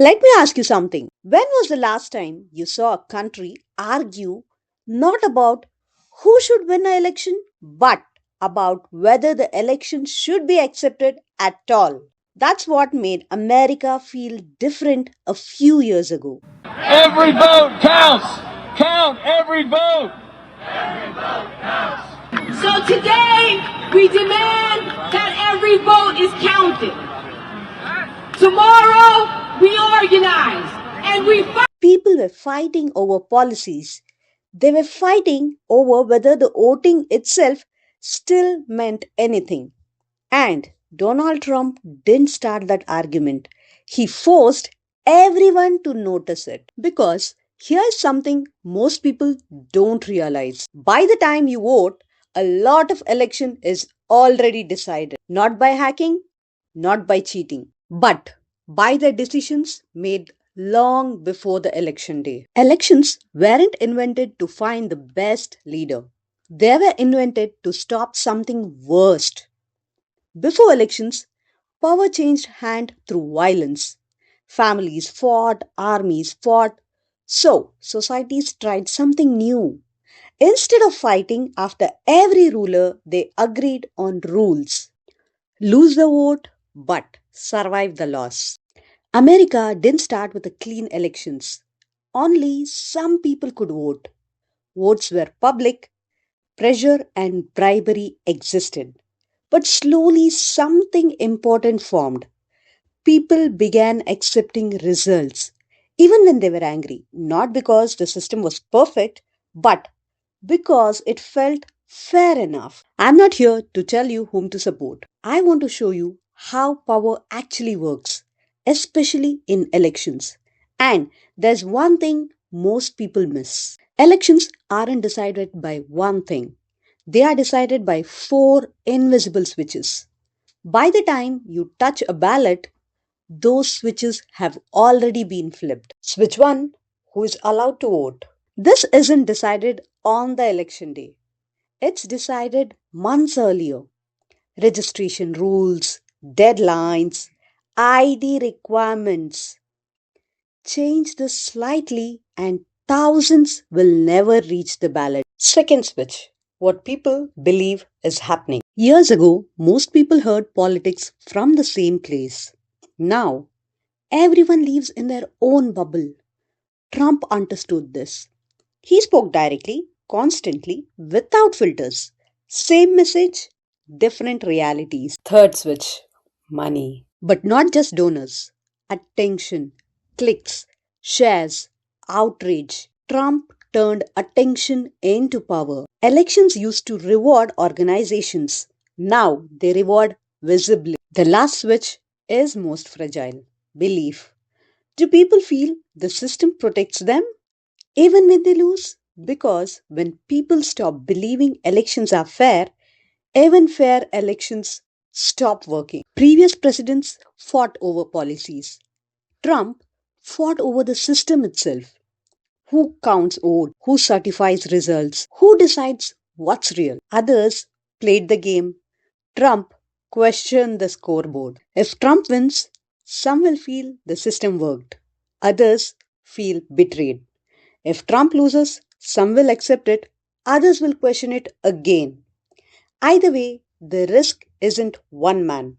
Let me ask you something. When was the last time you saw a country argue not about who should win an election, but about whether the election should be accepted at all? That's what made America feel different a few years ago. Every vote counts. Count every vote. So today, we demand that every vote is counted. Tomorrow, we organize and we fight. People were fighting over policies. They were fighting over whether the voting itself still meant anything. And Donald Trump didn't start that argument. He forced everyone to notice it. Because here's something most people don't realize. By the time you vote, a lot of election is already decided. Not by hacking, not by cheating, but by the decisions made long before the election day. Elections weren't invented to find the best leader. They were invented to stop something worse. Before elections, power changed hand through violence. Families fought, armies fought. So, societies tried something new. Instead of fighting after every ruler, they agreed on rules. Lose the vote, but survive the loss. America didn't start with a clean elections. Only some people could vote. Votes were public, pressure and bribery existed. But slowly something important formed. People began accepting results, even when they were angry, not because the system was perfect, but because it felt fair enough. I'm not here to tell you whom to support. I want to show you how power actually works, especially in elections. And there's one thing most people miss. Elections aren't decided by one thing. They are decided by four invisible switches. By the time you touch a ballot, those switches have already been flipped. Switch 1: who is allowed to vote? This isn't decided on the election day, it's decided months earlier. Registration rules, deadlines, ID requirements. Change this slightly, and thousands will never reach the ballot. Second switch: what people believe is happening. Years ago, most people heard politics from the same place. Now, everyone lives in their own bubble. Trump understood this. He spoke directly, constantly, without filters. Same message, different realities. Third switch: money. But not just donors. Attention, clicks, shares, outrage. Trump turned attention into power. Elections used to reward organizations. Now they reward visibly. The last switch is most fragile: belief. Do people feel the system protects them even when they lose? Because when people stop believing elections are fair, even fair elections stop working. Previous presidents fought over policies. Trump fought over the system itself. Who counts votes? Who certifies results? Who decides what's real? Others played the game. Trump questioned the scoreboard. If Trump wins, some will feel the system worked. Others feel betrayed. If Trump loses, some will accept it, others will question it again. Either way, the risk isn't one man.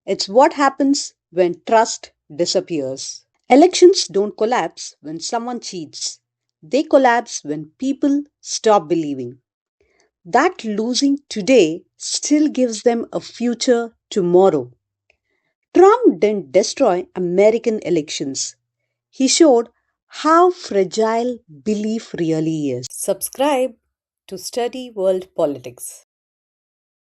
It's what happens when trust disappears. Elections don't collapse when someone cheats. They collapse when people stop believing that losing today still gives them a future tomorrow. Trump didn't destroy American elections. He showed how fragile belief really is. Subscribe to Study World Politics.